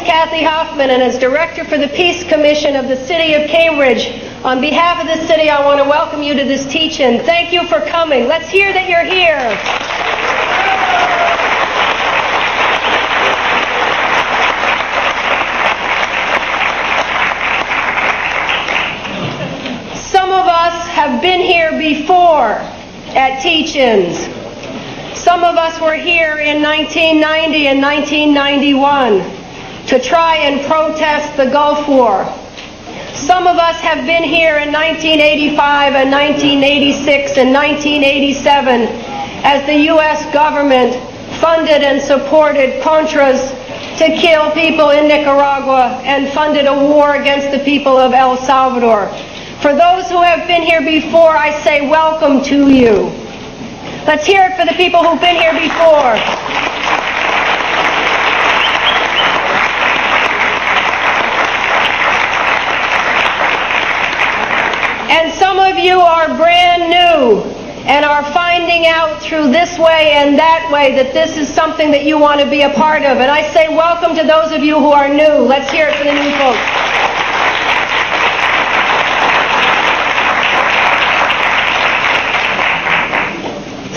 Kathy Hoffman, and as Director for the Peace Commission of the City of Cambridge, on behalf of the city, I want to welcome you to this teach-in. Thank you for coming. Let's hear that you're here. Some of us have been here before at teach-ins. Some of us were here in 1990 and 1991 to try and protest the Gulf War. Some of us have been here in 1985 and 1986 and 1987 as the U.S. government funded and supported Contras to kill people in Nicaragua and funded a war against the people of El Salvador. For those who have been here before, I say welcome to you. Let's hear it for the people who've been here before. And some of you are brand new and are finding out through this way and that way that this is something that you want to be a part of. And I say welcome to those of you who are new. Let's hear it for the new folks.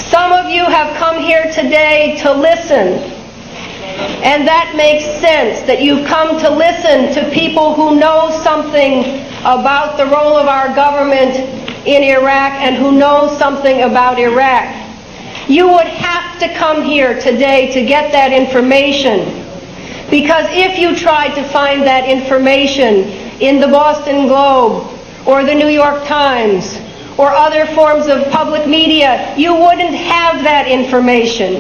Some of you have come here today to listen, and that makes sense, that you've come to listen to people who know something about the role of our government in Iraq and who know something about Iraq. You would have to come here today to get that information, because if you tried to find that information in the Boston Globe or the New York Times or other forms of public media, you wouldn't have that information.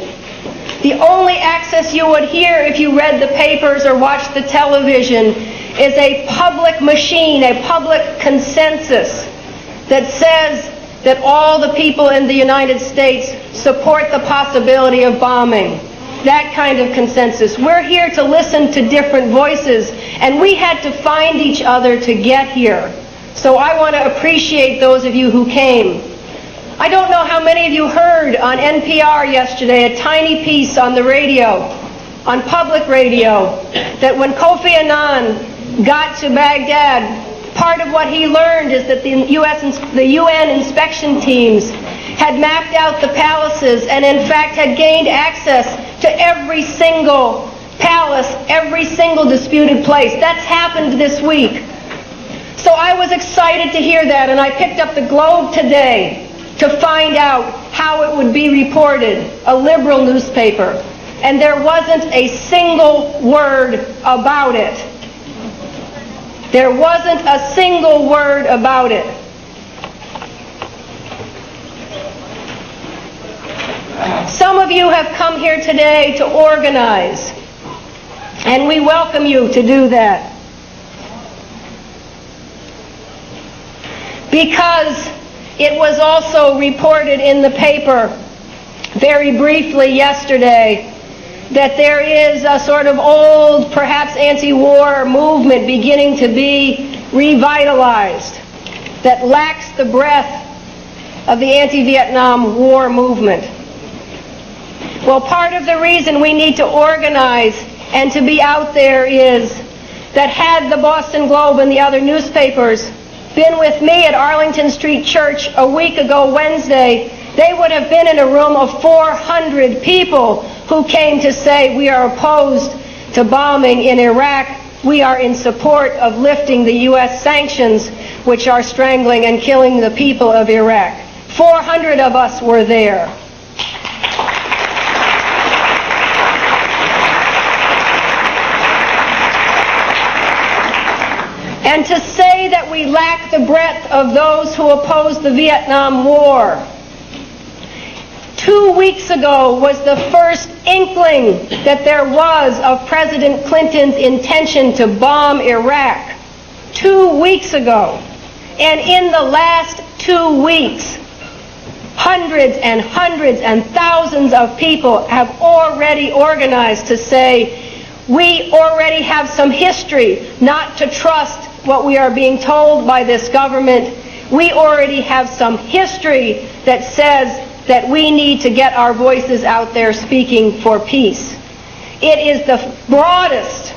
The only access you would hear if you read the papers or watched the television is a public machine, a public consensus that says that all the people in the United States support the possibility of bombing. That kind of consensus. We're here to listen to different voices, and we had to find each other to get here. So I want to appreciate those of you who came. I don't know how many of you heard on NPR yesterday a tiny piece on the radio, on public radio, that when Kofi Annan got to Baghdad, part of what he learned is that the UN inspection teams had mapped out the palaces and in fact had gained access to every single palace, every single disputed place. That's happened this week. So I was excited to hear that, and I picked up the Globe today to find out how it would be reported, a liberal newspaper, and there wasn't a single word about it. There wasn't a single word about it. Some of you have come here today to organize, and we welcome you to do that. Because it was also reported in the paper very briefly yesterday that there is a sort of old, perhaps anti-war movement beginning to be revitalized that lacks the breadth of the anti-Vietnam War movement. Well, part of the reason we need to organize and to be out there is that had the Boston Globe and the other newspapers been with me at Arlington Street Church a week ago Wednesday, they would have been in a room of 400 people who came to say we are opposed to bombing in Iraq. We are in support of lifting the U.S. sanctions which are strangling and killing the people of Iraq. 400 of us were there. And to say that we lack the breadth of those who oppose the Vietnam War. 2 weeks ago was the first inkling that there was of President Clinton's intention to bomb Iraq. 2 weeks ago. And in the last 2 weeks, hundreds and thousands of people have already organized to say, we already have some history not to trust what we are being told by this government. We already have some history that says that we need to get our voices out there speaking for peace. It is the broadest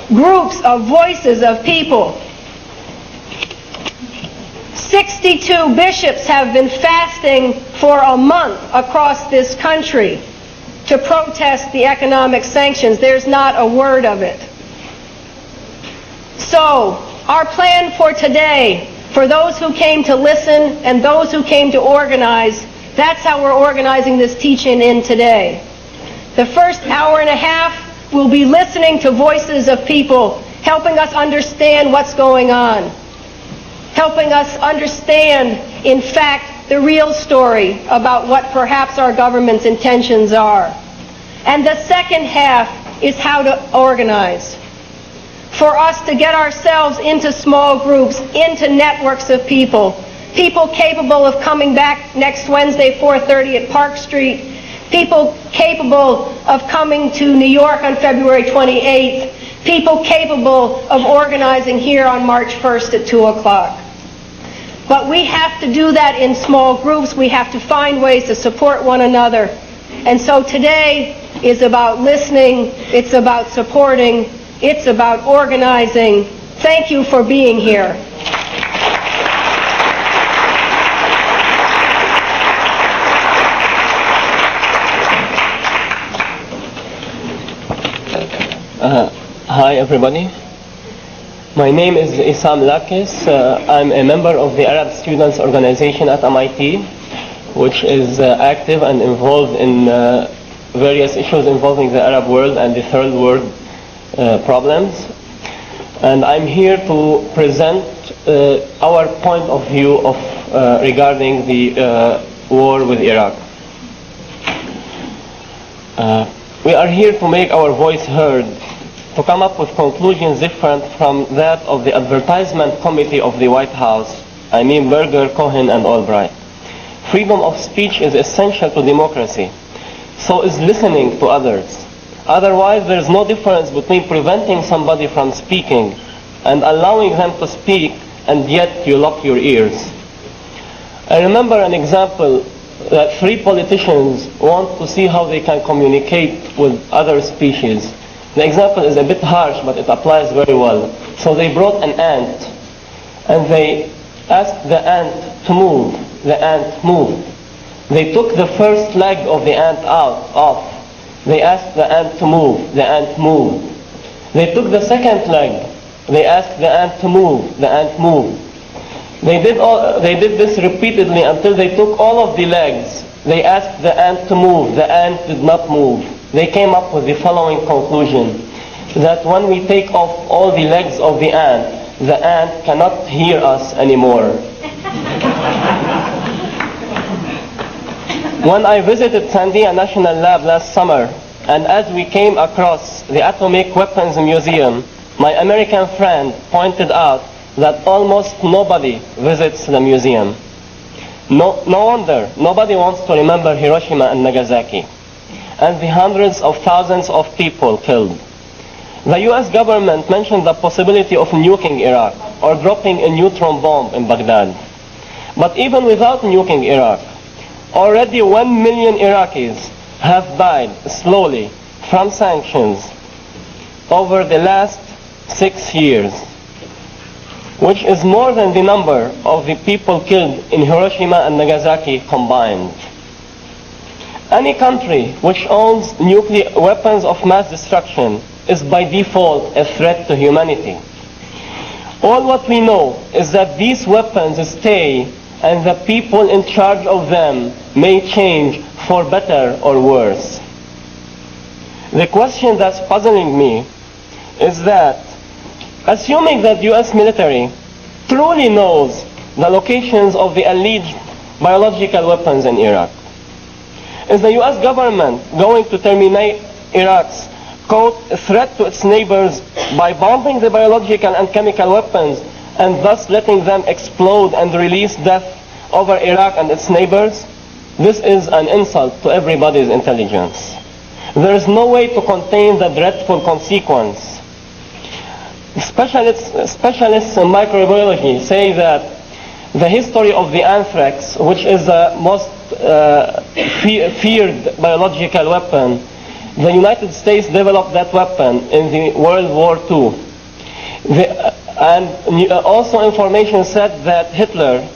groups of voices of people. 62 bishops have been fasting for a month across this country to protest the economic sanctions. There's not a word of it. So, our plan for today, for those who came to listen and those who came to organize, that's how we're organizing this teaching in today. The first hour and a half, we'll be listening to voices of people, helping us understand what's going on, helping us understand, in fact, the real story about what perhaps our government's intentions are. And the second half is how to organize. For us to get ourselves into small groups, into networks of people, people capable of coming back next Wednesday, 4:30 at Park Street, people capable of coming to New York on February 28th, people capable of organizing here on March 1st at 2 o'clock. But we have to do that in small groups. We have to find ways to support one another. And so today is about listening, it's about supporting, it's about organizing. Thank you for being here. Hi everybody. My name is Isam Lakis. I'm a member of the Arab Students Organization at MIT, which is active and involved in various issues involving the Arab world and the third world problems. And I'm here to present our point of view of regarding the war with Iraq. We are here to make our voice heard, to come up with conclusions different from that of the advertisement committee of the White House, I mean Berger, Cohen, and Albright. Freedom of speech is essential to democracy. So is listening to others. Otherwise, there is no difference between preventing somebody from speaking and allowing them to speak, and yet you lock your ears. I remember an example that 3 politicians want to see how they can communicate with other species. The example is a bit harsh, but it applies very well. So they brought an ant, and they asked the ant to move. The ant moved. They took the first leg of the ant off. They asked the ant to move. The ant moved. They took the second leg. They asked the ant to move. The ant moved. They did this repeatedly until they took all of the legs. They asked the ant to move. The ant did not move. They came up with the following conclusion, that when we take off all the legs of the ant cannot hear us anymore. When I visited Sandia National Lab last summer, and as we came across the Atomic Weapons Museum, my American friend pointed out that almost nobody visits the museum. No wonder, nobody wants to remember Hiroshima and Nagasaki, and the hundreds of thousands of people killed. The US government mentioned the possibility of nuking Iraq or dropping a neutron bomb in Baghdad. But even without nuking Iraq, already 1 million Iraqis have died slowly from sanctions over the last 6 years, which is more than the number of the people killed in Hiroshima and Nagasaki combined. Any country which owns nuclear weapons of mass destruction is by default a threat to humanity. All what we know is that these weapons stay, and the people in charge of them may change for better or worse. The question that's puzzling me is that, assuming that US military truly knows the locations of the alleged biological weapons in Iraq, is the US government going to terminate Iraq's, quote, threat to its neighbors by bombing the biological and chemical weapons and thus letting them explode and release death over Iraq and its neighbors? This is an insult to everybody's intelligence. There is no way to contain the dreadful consequence. Specialists in microbiology say that the history of the anthrax, which is the most feared biological weapon, the United States developed that weapon in the World War II. Also information said that Hitler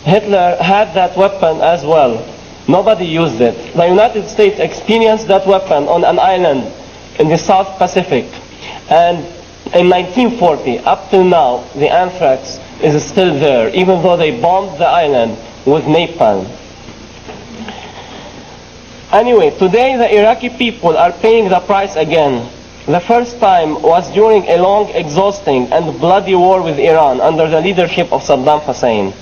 had that weapon as well. Nobody used it. The United States experienced that weapon on an island in the South Pacific. And in 1940, up till now, the anthrax is still there, even though they bombed the island with napalm. Anyway, today the Iraqi people are paying the price again. The first time was during a long, exhausting, and bloody war with Iran under the leadership of Saddam Hussein.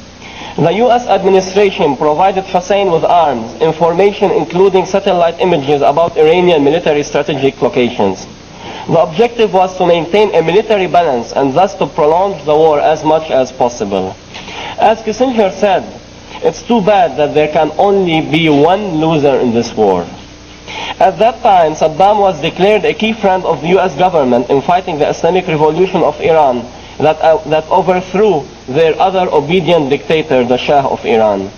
The U.S. administration provided Hussein with arms, information including satellite images about Iranian military strategic locations. The objective was to maintain a military balance and thus to prolong the war as much as possible. As Kissinger said, it's too bad that there can only be one loser in this war. At that time, Saddam was declared a key friend of the U.S. government in fighting the Islamic Revolution of Iran that overthrew their other obedient dictator, the Shah of Iran.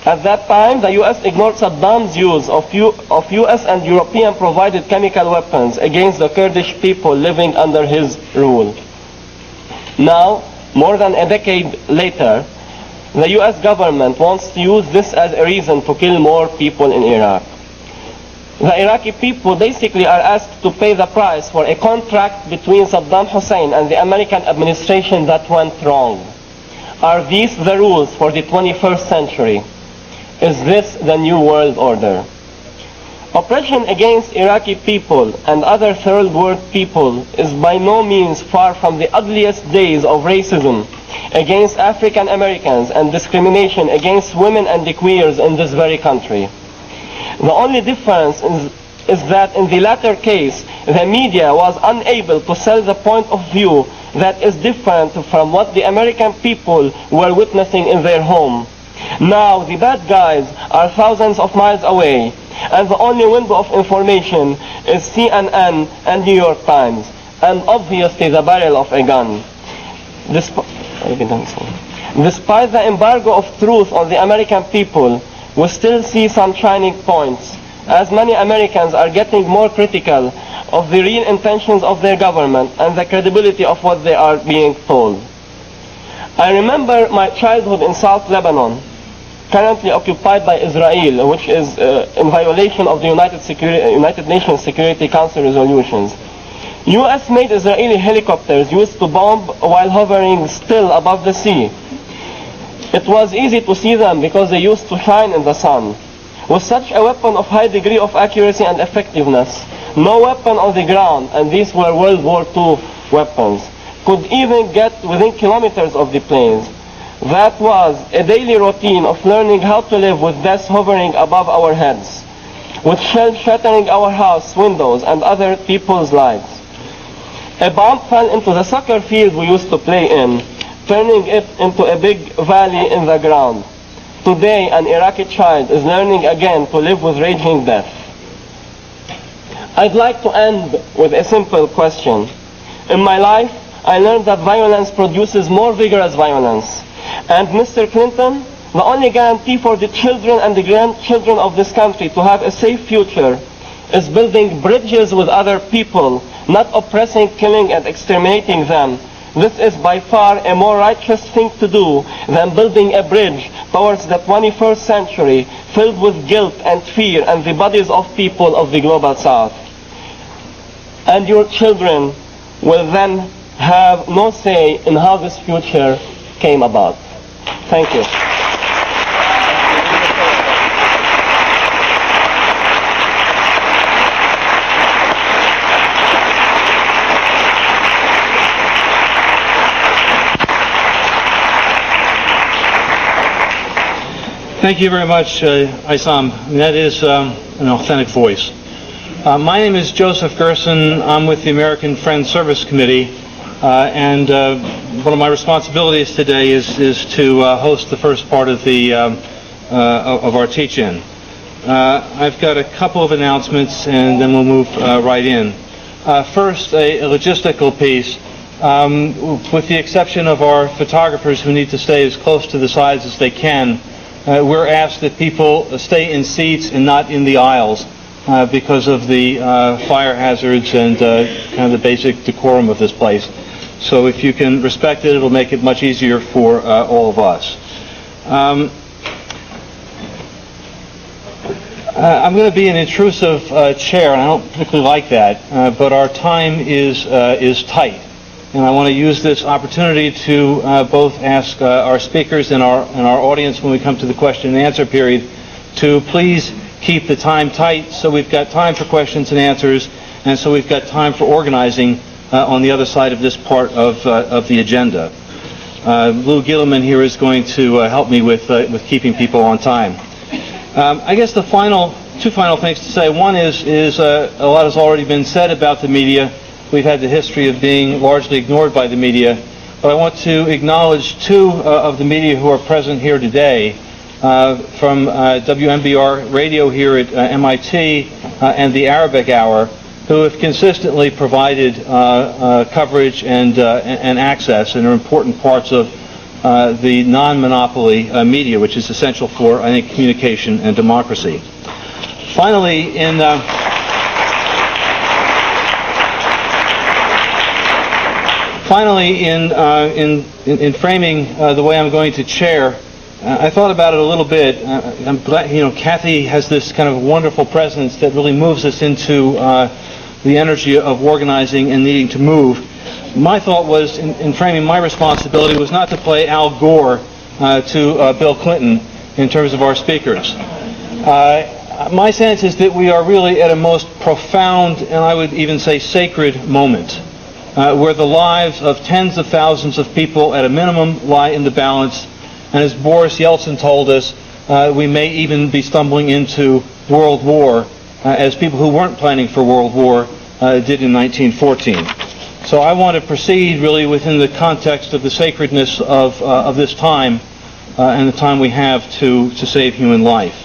At that time, the U.S. ignored Saddam's use of U.S. and European provided chemical weapons against the Kurdish people living under his rule. Now, more than a decade later, the U.S. government wants to use this as a reason to kill more people in Iraq. The Iraqi people basically are asked to pay the price for a contract between Saddam Hussein and the American administration that went wrong. Are these the rules for the 21st century? Is this the new world order? Oppression against Iraqi people and other third world people is by no means far from the ugliest days of racism against African Americans and discrimination against women and the queers in this very country. The only difference is that in the latter case, the media was unable to sell the point of view that is different from what the American people were witnessing in their home. Now the bad guys are thousands of miles away, and the only window of information is CNN and New York Times, and obviously the barrel of a gun. Despite the embargo of truth on the American people, we still see some shining points, as many Americans are getting more critical of the real intentions of their government and the credibility of what they are being told. I remember my childhood in South Lebanon, currently occupied by Israel, which is in violation of the United Nations Security Council resolutions. US-made Israeli helicopters used to bomb while hovering still above the sea. It was easy to see them because they used to shine in the sun. With such a weapon of high degree of accuracy and effectiveness, no weapon on the ground, and these were World War II weapons, could even get within kilometers of the planes. That was a daily routine of learning how to live with death hovering above our heads, with shells shattering our house windows and other people's lives. A bomb fell into the soccer field we used to play in, turning it into a big valley in the ground. Today, an Iraqi child is learning again to live with raging death. I'd like to end with a simple question. In my life, I learned that violence produces more vigorous violence. And Mr. Clinton, the only guarantee for the children and the grandchildren of this country to have a safe future is building bridges with other people, not oppressing, killing, and exterminating them. This is by far a more righteous thing to do than building a bridge towards the 21st century filled with guilt and fear and the bodies of people of the global south. And your children will then have no say in how this future came about. Thank you. Thank you very much, Isam. That is an authentic voice. My name is Joseph Gerson. I'm with the American Friends Service Committee, and one of my responsibilities today is to host the first part of the of our teach-in. I've got a couple of announcements, and then we'll move right in. First, a logistical piece. With the exception of our photographers who need to stay as close to the sides as they can, we're asked that people stay in seats and not in the aisles. because of the fire hazards and kind of the basic decorum of this place. So if you can respect it, it'll make it much easier for all of us. I'm going to be an intrusive chair, and I don't particularly like that, but our time is tight. And I want to use this opportunity to both ask our speakers and our audience when we come to the question and answer period to please keep the time tight so we've got time for questions and answers, and so we've got time for organizing on the other side of this part of the agenda. Lou Gittleman here is going to help me with keeping people on time. I guess the two final things to say. One is a lot has already been said about the media. We've had the history of being largely ignored by the media. But I want to acknowledge two of the media who are present here today, from WMBR Radio here at MIT and the Arabic Hour, who have consistently provided coverage and access and are important parts of the non-monopoly media, which is essential for, I think, communication and democracy. Finally, in framing the way I'm going to chair, I thought about it a little bit. I'm glad, Kathy has this kind of wonderful presence that really moves us into the energy of organizing and needing to move. My thought was, in framing my responsibility, was not to play Al Gore to Bill Clinton in terms of our speakers. My sense is that we are really at a most profound, and I would even say sacred moment, where the lives of tens of thousands of people at a minimum lie in the balance. And as Boris Yeltsin told us, we may even be stumbling into World War, as people who weren't planning for World War did in 1914. So I want to proceed really within the context of the sacredness of this time and the time we have to save human life.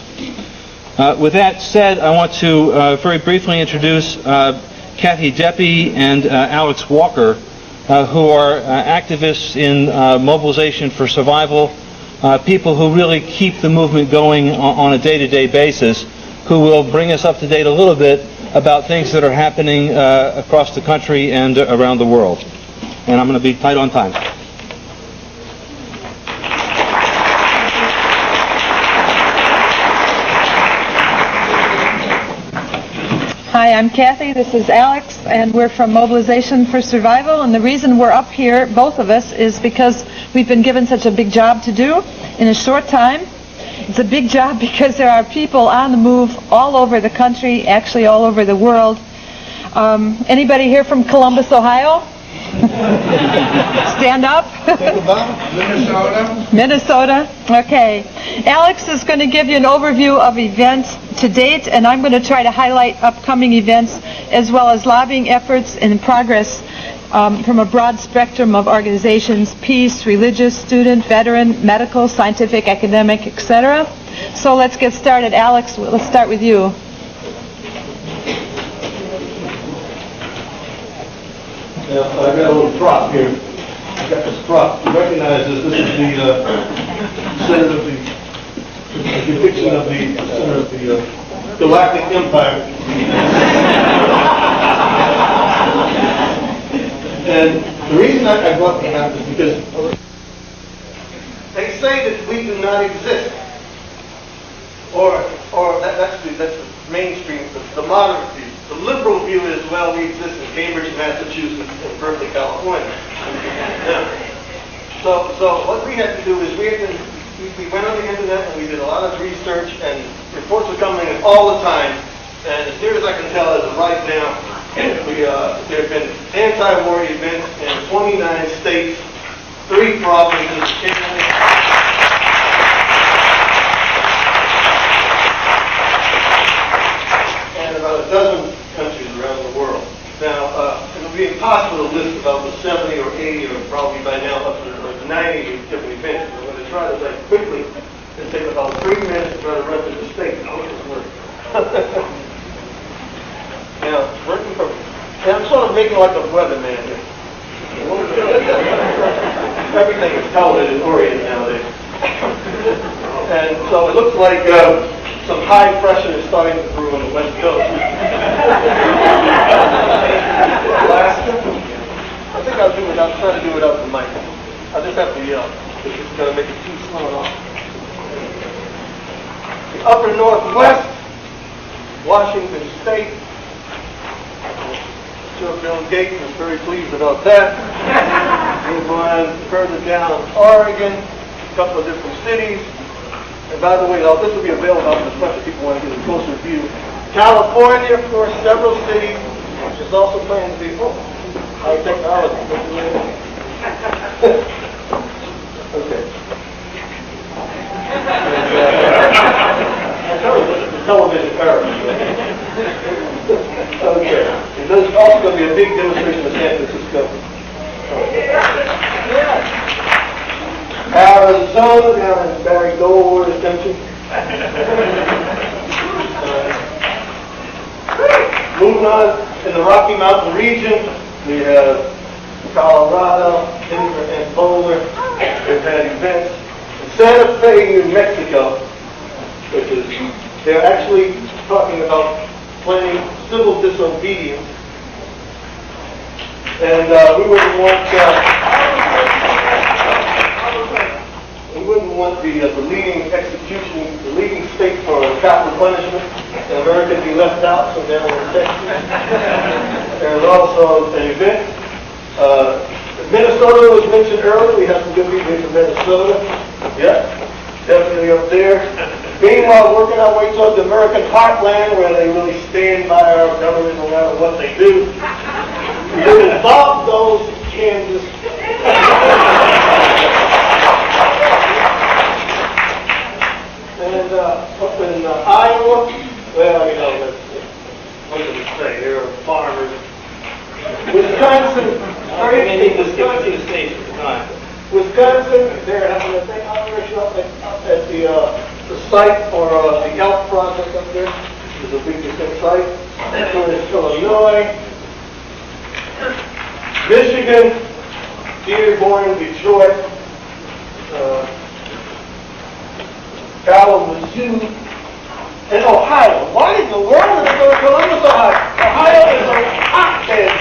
With that said, I want to very briefly introduce Kathy Deppe and Alex Walker, who are activists in mobilization for survival, people who really keep the movement going on a day-to-day basis, who will bring us up to date a little bit about things that are happening across the country and around the world. And I'm going to be tight on time. Hi, I'm Kathy. This is Alex, and we're from Mobilization for Survival. And the reason we're up here, both of us, is because we've been given such a big job to do in a short time. It's a big job because there are people on the move all over the country, actually all over the world. Anybody here from Columbus, Ohio? Stand up. Minnesota. Okay. Alex is going to give you an overview of events to date, and I'm going to try to highlight upcoming events as well as lobbying efforts in progress from a broad spectrum of organizations: peace, religious, student, veteran, medical, scientific, academic, etc. So let's get started. Alex, let's start with you. Yeah, I got a little prop here. I got this prop. You recognize this. This is the center of the depiction of the center of the Galactic Empire. And the reason I brought that up is because they say that we do not exist. Or that's the mainstream, the moderate view. The liberal view is, well, we exist in Cambridge, Massachusetts, and Berkeley, California. Yeah. So what we had to do is we went on the internet and we did a lot of research, and reports are coming in all the time. And as near as I can tell, as of right now, there have been anti-war events in 29 states, 3 provinces, and about a dozen countries around the world. Now, it would be impossible to list about the 70 or 80 or probably by now up to 90 different events. I'm going to try to like quickly. It'll take about 3 minutes to try to run through the states. I hope this works. Now, I'm sort of making like a weatherman here. Everything is television oriented nowadays. And so it looks like some high pressure is starting to brew on the West Coast. Alaska. I think I'll try to do it without the mic. I'll just have to yell. It's just going to make it too slow off. The upper Northwest, Washington State. I'm sure Bill Gates is very pleased about that. We're going further down Oregon, a couple of different cities. And by the way, this will be available on the front if people want to get a closer view. California, of course, several cities. There's also planned to be high technology. Okay. I told you, it's a television era. Okay. There's also going to be a big demonstration in San Francisco. Arizona, down in Barry Goldwater's country. Moving on, in the Rocky Mountain region, we have Colorado, Denver, and Boulder. We've had events in Santa Fe, New Mexico, which is, they're actually talking about planning civil disobedience. And we wouldn't want the leading execution, the leading state for capital punishment, in America to be left out, so down in Texas. There's also an event. Minnesota was mentioned earlier. We have some good people here from Minnesota. Yeah, definitely up there. Meanwhile, working our way towards the American heartland, where they really stand by our government no matter what they do. We live in Bob Dole's Kansas. And up in Iowa, well, you know, what did it say? There are farmers. Wisconsin, Wisconsin, they're having a thing operation up at the site for the elk project up there. It's a big defense site. So there's Illinois, Michigan, Dearborn, Detroit, Kalamazoo, and Ohio. Why in the world is it going to Columbus, Ohio? Ohio is a hotbed.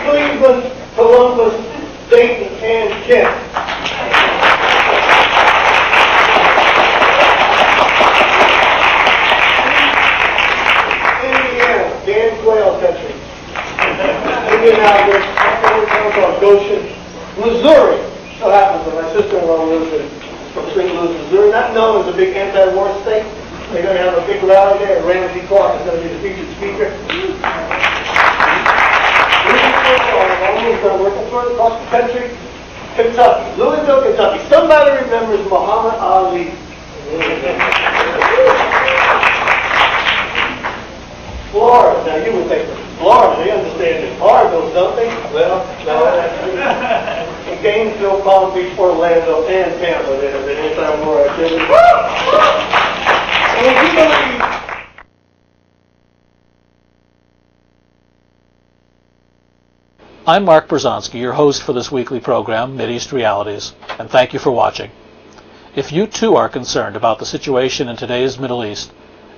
Cleveland, Columbus, Dayton, and Kent. Indiana, Dan Quayle country. Indianapolis, Goshen. Missouri. So happens that my sister-in-law lives from St. Louis, Missouri. Not known as a big anti-war state. They're going to have a big rally there, and Ramsey Clark is going to be the featured speaker. Working for across the country. Kentucky, Louisville, Kentucky. Somebody remembers Muhammad Ali. Florida. Now you would think Florida, they understand the Fargos, don't they? Well, no, actually. In Gainesville, Palm Beach, Orlando, and Tampa, there have been anti-war activity. And we're going to be I'm Mark Bruzonsky, your host for this weekly program, Mideast Realities, and thank you for watching. If you too are concerned about the situation in today's Middle East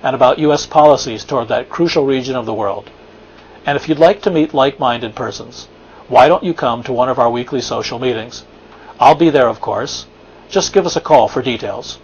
and about U.S. policies toward that crucial region of the world, and if you'd like to meet like-minded persons, why don't you come to one of our weekly social meetings? I'll be there, of course. Just give us a call for details.